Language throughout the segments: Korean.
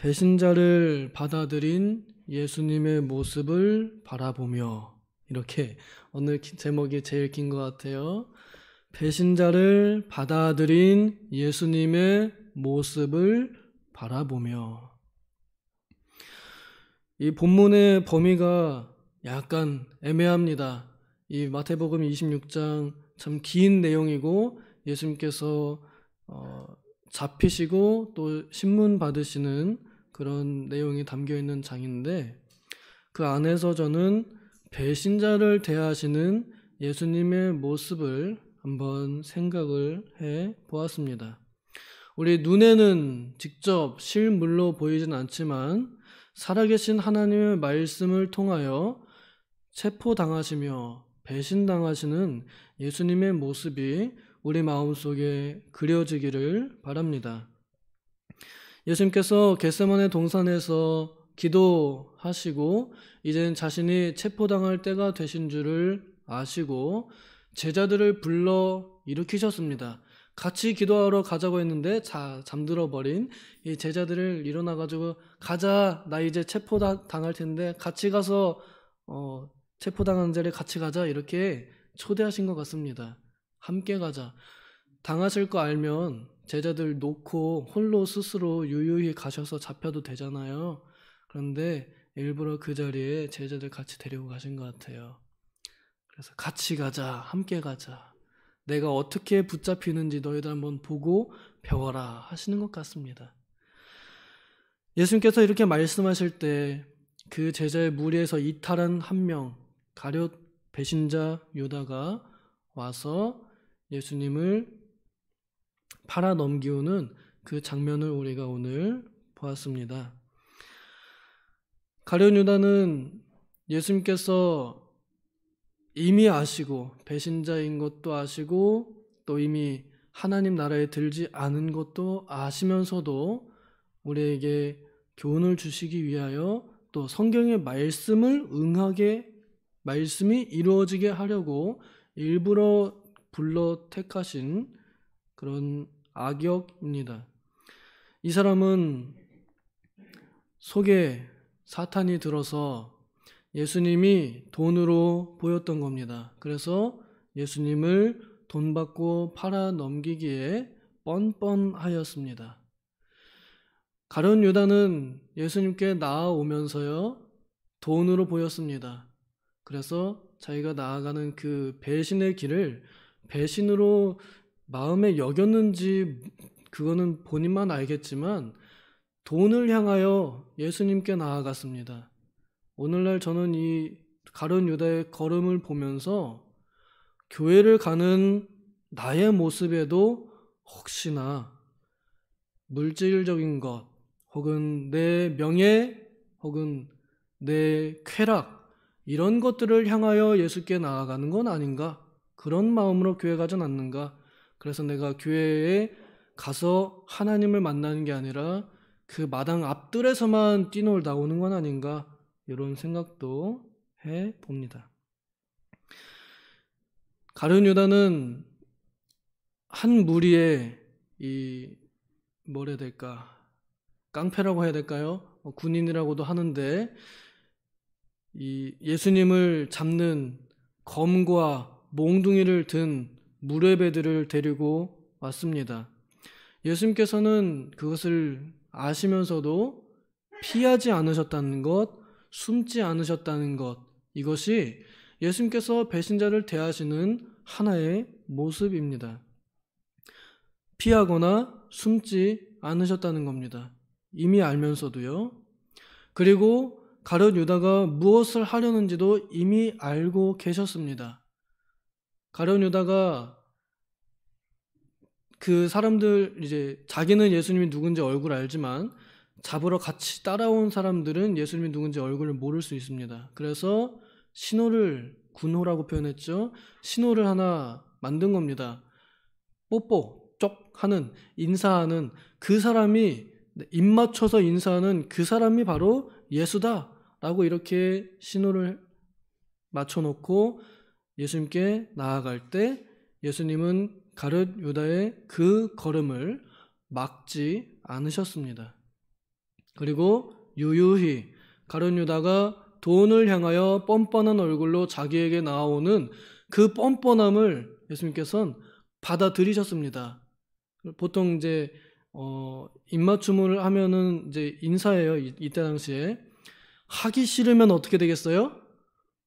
배신자를 받아들인 예수님의 모습을 바라보며, 이렇게 오늘 제목이 제일 긴 것 같아요. 배신자를 받아들인 예수님의 모습을 바라보며. 이 본문의 범위가 약간 애매합니다. 이 마태복음 26장 참 긴 내용이고, 예수님께서 잡히시고 또 신문 받으시는 그런 내용이 담겨 있는 장인데, 그 안에서 저는 배신자를 대하시는 예수님의 모습을 한번 생각을 해 보았습니다. 우리 눈에는 직접 실물로 보이진 않지만 살아계신 하나님의 말씀을 통하여 체포당하시며 배신당하시는 예수님의 모습이 우리 마음속에 그려지기를 바랍니다. 예수님께서 겟세마네 동산에서 기도하시고 이제는 자신이 체포당할 때가 되신 줄을 아시고 제자들을 불러 일으키셨습니다. 같이 기도하러 가자고 했는데 잠들어 버린 이 제자들을 일어나가지고, 가자, 나 이제 체포당할 텐데 같이 가서 체포당하는 자리에 같이 가자, 이렇게 초대하신 것 같습니다. 함께 가자. 당하실 거 알면 제자들 놓고 홀로 스스로 유유히 가셔서 잡혀도 되잖아요. 그런데 일부러 그 자리에 제자들 같이 데리고 가신 것 같아요. 그래서 같이 가자, 함께 가자, 내가 어떻게 붙잡히는지 너희들 한번 보고 배워라 하시는 것 같습니다. 예수님께서 이렇게 말씀하실 때 그 제자의 무리에서 이탈한 한 명, 가룟 배신자 유다가 와서 예수님을 팔아 넘기우는 그 장면을 우리가 오늘 보았습니다. 가룟 유다는 예수님께서 이미 아시고 배신자인 것도 아시고 또 이미 하나님 나라에 들지 않은 것도 아시면서도 우리에게 교훈을 주시기 위하여 또 성경의 말씀을 말씀이 이루어지게 하려고 일부러 불러 택하신 그런 악역입니다. 이 사람은 속에 사탄이 들어서 예수님이 돈으로 보였던 겁니다. 그래서 예수님을 돈 받고 팔아 넘기기에 뻔뻔하였습니다. 가룟 유다는 예수님께 나아오면서요, 돈으로 보였습니다. 그래서 자기가 나아가는 그 배신의 길을 배신으로 마음에 여겼는지 그거는 본인만 알겠지만 돈을 향하여 예수님께 나아갔습니다. 오늘날 저는 이 가룟 유다의 걸음을 보면서 교회를 가는 나의 모습에도 혹시나 물질적인 것 혹은 내 명예 혹은 내 쾌락, 이런 것들을 향하여 예수께 나아가는 건 아닌가, 그런 마음으로 교회 가진 않는가. 그래서 내가 교회에 가서 하나님을 만나는 게 아니라 그 마당 앞뜰에서만 뛰놀다 오는 건 아닌가, 이런 생각도 해봅니다. 가룟 유다는 한 무리의 뭐라 해야 될까, 깡패라고 해야 될까요? 군인이라고도 하는데, 이 예수님을 잡는 검과 몽둥이를 든 무뢰배들을 데리고 왔습니다. 예수님께서는 그것을 아시면서도 피하지 않으셨다는 것, 숨지 않으셨다는 것, 이것이 예수님께서 배신자를 대하시는 하나의 모습입니다. 피하거나 숨지 않으셨다는 겁니다. 이미 알면서도요. 그리고 가룟 유다가 무엇을 하려는지도 이미 알고 계셨습니다. 가룟 유다가 그 사람들, 이제 자기는 예수님이 누군지 얼굴 알지만 잡으러 같이 따라온 사람들은 예수님이 누군지 얼굴을 모를 수 있습니다. 그래서 신호를, 군호라고 표현했죠. 신호를 하나 만든 겁니다. 뽀뽀, 쪽 하는, 인사하는 그 사람이, 입 맞춰서 인사하는 그 사람이 바로 예수다 라고 이렇게 신호를 맞춰놓고 예수님께 나아갈 때 예수님은 가룟 유다의 그 걸음을 막지 않으셨습니다. 그리고 유유히 가룟 유다가 돈을 향하여 뻔뻔한 얼굴로 자기에게 나오는 그 뻔뻔함을 예수님께서는 받아들이셨습니다. 보통 이제 입맞춤을 하면은 이제 인사예요. 이때 당시에 하기 싫으면 어떻게 되겠어요?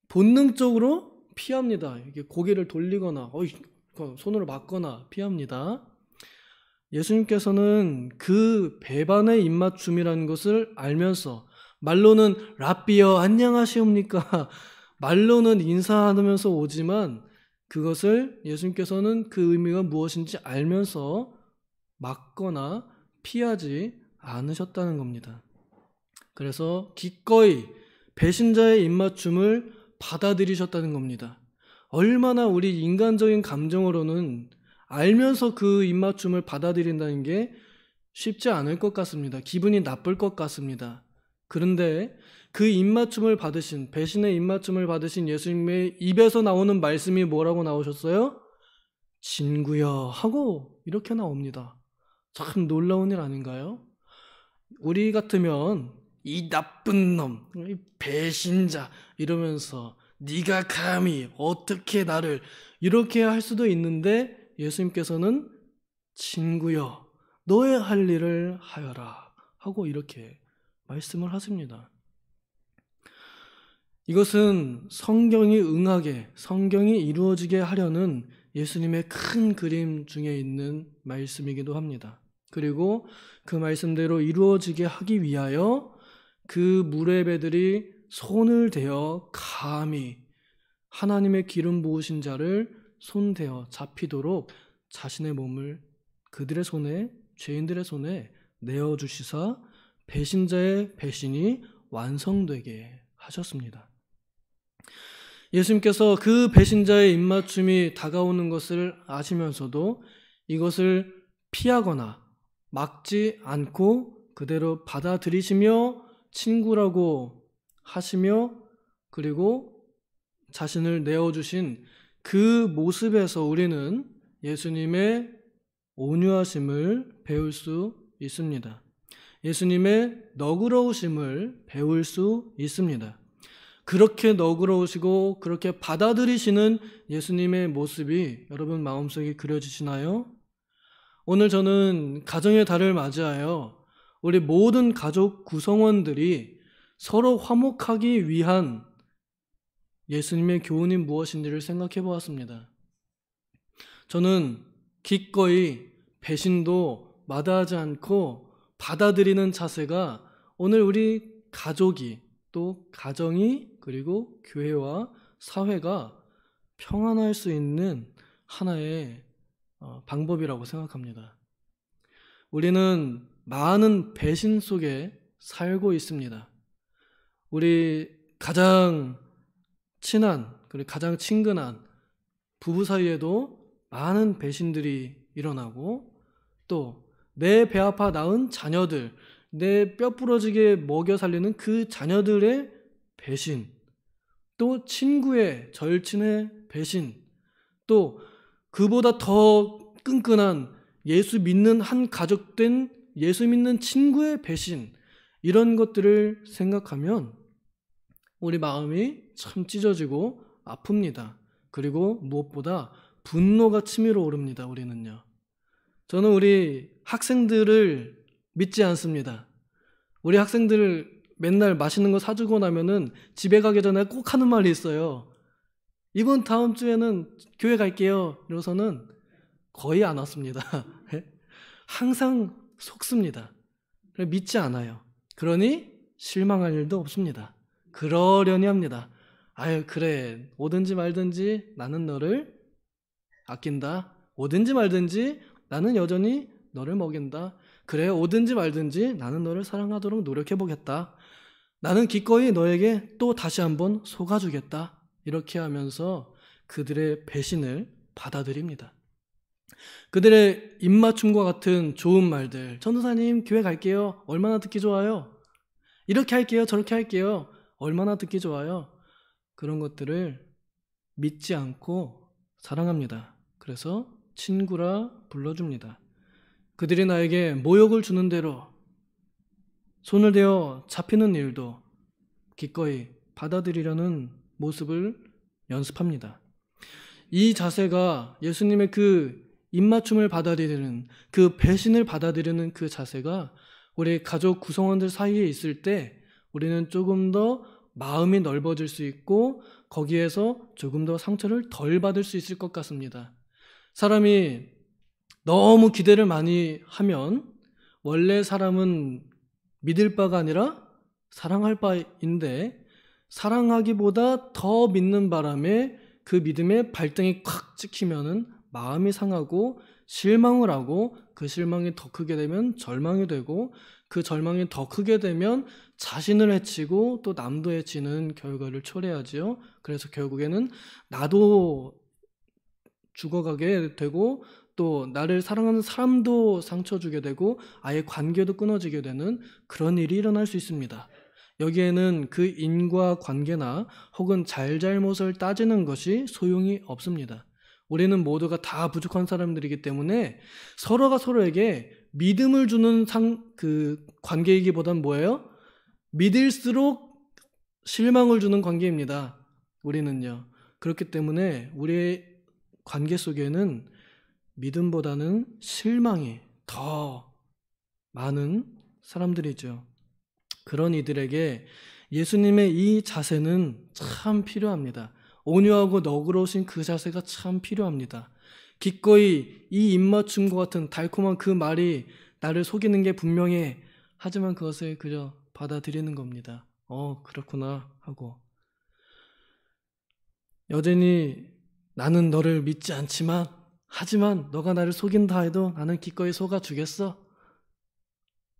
본능적으로 피합니다. 이게 고개를 돌리거나 손으로 막거나 피합니다. 예수님께서는 그 배반의 입맞춤이라는 것을 알면서 말로는 랍비여 안녕하시옵니까? 말로는 인사하면서 오지만 그것을 예수님께서는 그 의미가 무엇인지 알면서 막거나 피하지 않으셨다는 겁니다. 그래서 기꺼이 배신자의 입맞춤을 받아들이셨다는 겁니다. 얼마나 우리 인간적인 감정으로는 알면서 그 입맞춤을 받아들인다는 게 쉽지 않을 것 같습니다. 기분이 나쁠 것 같습니다. 그런데 그 입맞춤을 받으신, 배신의 입맞춤을 받으신 예수님의 입에서 나오는 말씀이 뭐라고 나오셨어요? 친구여 하고 이렇게 나옵니다. 참 놀라운 일 아닌가요? 우리 같으면 이 나쁜 놈, 이 배신자 이러면서 네가 감히 어떻게 나를 이렇게 할 수도 있는데 예수님께서는 친구여 너의 할 일을 하여라 하고 이렇게 말씀을 하십니다. 이것은 성경이 응하게, 성경이 이루어지게 하려는 예수님의 큰 그림 중에 있는 말씀이기도 합니다. 그리고 그 말씀대로 이루어지게 하기 위하여 그 무레배들이 손을 대어 감히 하나님의 기름 부으신 자를 손대어 잡히도록 자신의 몸을 그들의 손에, 죄인들의 손에 내어주시사 배신자의 배신이 완성되게 하셨습니다. 예수님께서 그 배신자의 입맞춤이 다가오는 것을 아시면서도 이것을 피하거나 막지 않고 그대로 받아들이시며 친구라고 하시며 그리고 자신을 내어주신 그 모습에서 우리는 예수님의 온유하심을 배울 수 있습니다. 예수님의 너그러우심을 배울 수 있습니다. 그렇게 너그러우시고 그렇게 받아들이시는 예수님의 모습이 여러분 마음속에 그려지시나요? 오늘 저는 가정의 달을 맞이하여 우리 모든 가족 구성원들이 서로 화목하기 위한 예수님의 교훈이 무엇인지를 생각해 보았습니다. 저는 기꺼이 배신도 마다하지 않고 받아들이는 자세가 오늘 우리 가족이 또 가정이 그리고 교회와 사회가 평안할 수 있는 하나의 방법이라고 생각합니다. 우리는 많은 배신 속에 살고 있습니다. 우리 가장 친한 그리고 가장 친근한 부부 사이에도 많은 배신들이 일어나고 또 내 배 아파 낳은 자녀들, 내 뼈 부러지게 먹여 살리는 그 자녀들의 배신, 또 친구의 절친의 배신, 또 그보다 더 끈끈한 예수 믿는 한 가족된 예수 믿는 친구의 배신, 이런 것들을 생각하면 우리 마음이 참 찢어지고 아픕니다. 그리고 무엇보다 분노가 치밀어 오릅니다. 우리는요. 저는 우리 학생들을 믿지 않습니다. 우리 학생들 맨날 맛있는 거 사주고 나면은 집에 가기 전에 꼭 하는 말이 있어요. 이번 다음 주에는 교회 갈게요. 이러고서는 거의 안 왔습니다. 항상 속습니다. 믿지 않아요. 그러니 실망할 일도 없습니다. 그러려니 합니다. 아유 그래 오든지 말든지 나는 너를 아낀다. 오든지 말든지 나는 여전히 너를 먹인다. 그래 오든지 말든지 나는 너를 사랑하도록 노력해보겠다. 나는 기꺼이 너에게 또 다시 한번 속아주겠다. 이렇게 하면서 그들의 배신을 받아들입니다. 그들의 입맞춤과 같은 좋은 말들, 전도사님 교회 갈게요. 얼마나 듣기 좋아요. 이렇게 할게요. 저렇게 할게요. 얼마나 듣기 좋아요. 그런 것들을 믿지 않고 사랑합니다. 그래서 친구라 불러줍니다. 그들이 나에게 모욕을 주는 대로 손을 대어 잡히는 일도 기꺼이 받아들이려는 모습을 연습합니다. 이 자세가 예수님의 그 입맞춤을 받아들이는, 그 배신을 받아들이는 그 자세가 우리 가족 구성원들 사이에 있을 때 우리는 조금 더 마음이 넓어질 수 있고 거기에서 조금 더 상처를 덜 받을 수 있을 것 같습니다. 사람이 너무 기대를 많이 하면 원래 사람은 믿을 바가 아니라 사랑할 바인데 사랑하기보다 더 믿는 바람에 그 믿음의 발등이 콱 찍히면은 마음이 상하고 실망을 하고 그 실망이 더 크게 되면 절망이 되고 그 절망이 더 크게 되면 자신을 해치고 또 남도 해치는 결과를 초래하지요. 그래서 결국에는 나도 죽어가게 되고 또 나를 사랑하는 사람도 상처 주게 되고 아예 관계도 끊어지게 되는 그런 일이 일어날 수 있습니다. 여기에는 그 인과관계나 혹은 잘잘못을 따지는 것이 소용이 없습니다. 우리는 모두가 다 부족한 사람들이기 때문에 서로가 서로에게 믿음을 주는 그 관계이기보단 뭐예요? 믿을수록 실망을 주는 관계입니다. 우리는요. 그렇기 때문에 우리의 관계 속에는 믿음보다는 실망이 더 많은 사람들이죠. 그런 이들에게 예수님의 이 자세는 참 필요합니다. 온유하고 너그러우신 그 자세가 참 필요합니다. 기꺼이 이 입맞춤과 같은 달콤한 그 말이 나를 속이는 게 분명해. 하지만 그것을 그저 받아들이는 겁니다. 그렇구나 하고. 여전히 나는 너를 믿지 않지만 하지만 너가 나를 속인다 해도 나는 기꺼이 속아주겠어.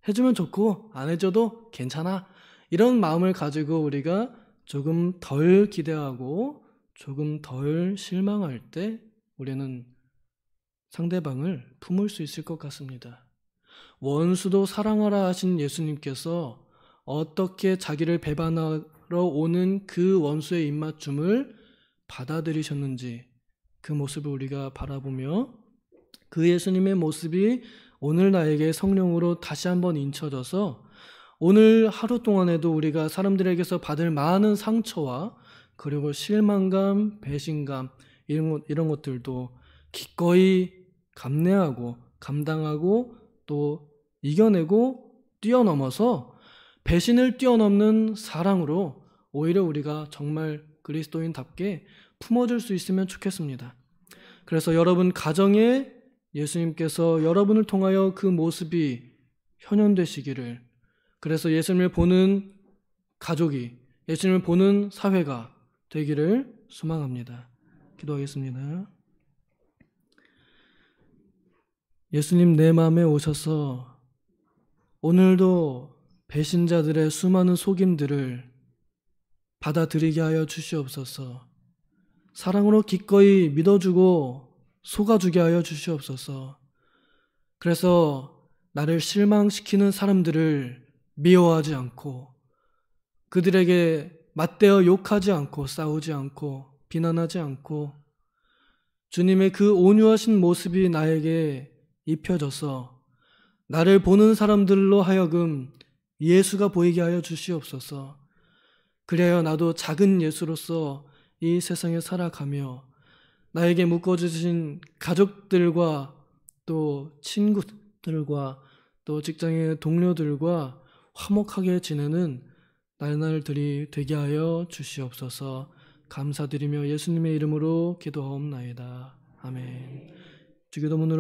해주면 좋고 안 해줘도 괜찮아. 이런 마음을 가지고 우리가 조금 덜 기대하고 조금 덜 실망할 때 우리는 상대방을 품을 수 있을 것 같습니다. 원수도 사랑하라 하신 예수님께서 어떻게 자기를 배반하러 오는 그 원수의 입맞춤을 받아들이셨는지 그 모습을 우리가 바라보며 그 예수님의 모습이 오늘 나에게 성령으로 다시 한번 인쳐져서 오늘 하루 동안에도 우리가 사람들에게서 받을 많은 상처와 그리고 실망감, 배신감 이런 것들도 기꺼이 감내하고 감당하고 또 이겨내고 뛰어넘어서 배신을 뛰어넘는 사랑으로 오히려 우리가 정말 그리스도인답게 품어줄 수 있으면 좋겠습니다. 그래서 여러분 가정에 예수님께서 여러분을 통하여 그 모습이 현현되시기를, 그래서 예수님을 보는 가족이, 예수님을 보는 사회가 되기를 소망합니다. 기도하겠습니다. 예수님 내 마음에 오셔서 오늘도 배신자들의 수많은 속임들을 받아들이게 하여 주시옵소서. 사랑으로 기꺼이 믿어주고 속아주게 하여 주시옵소서. 그래서 나를 실망시키는 사람들을 미워하지 않고 그들에게 맞대어 욕하지 않고 싸우지 않고 비난하지 않고 주님의 그 온유하신 모습이 나에게 입혀져서 나를 보는 사람들로 하여금 예수가 보이게 하여 주시옵소서. 그래야 나도 작은 예수로서 이 세상에 살아가며 나에게 묶어주신 가족들과 또 친구들과 또 직장의 동료들과 화목하게 지내는 날들이 되게 하여 주시옵소서. 감사드리며 예수님의 이름으로 기도하옵나이다. 아멘. 주기도문으로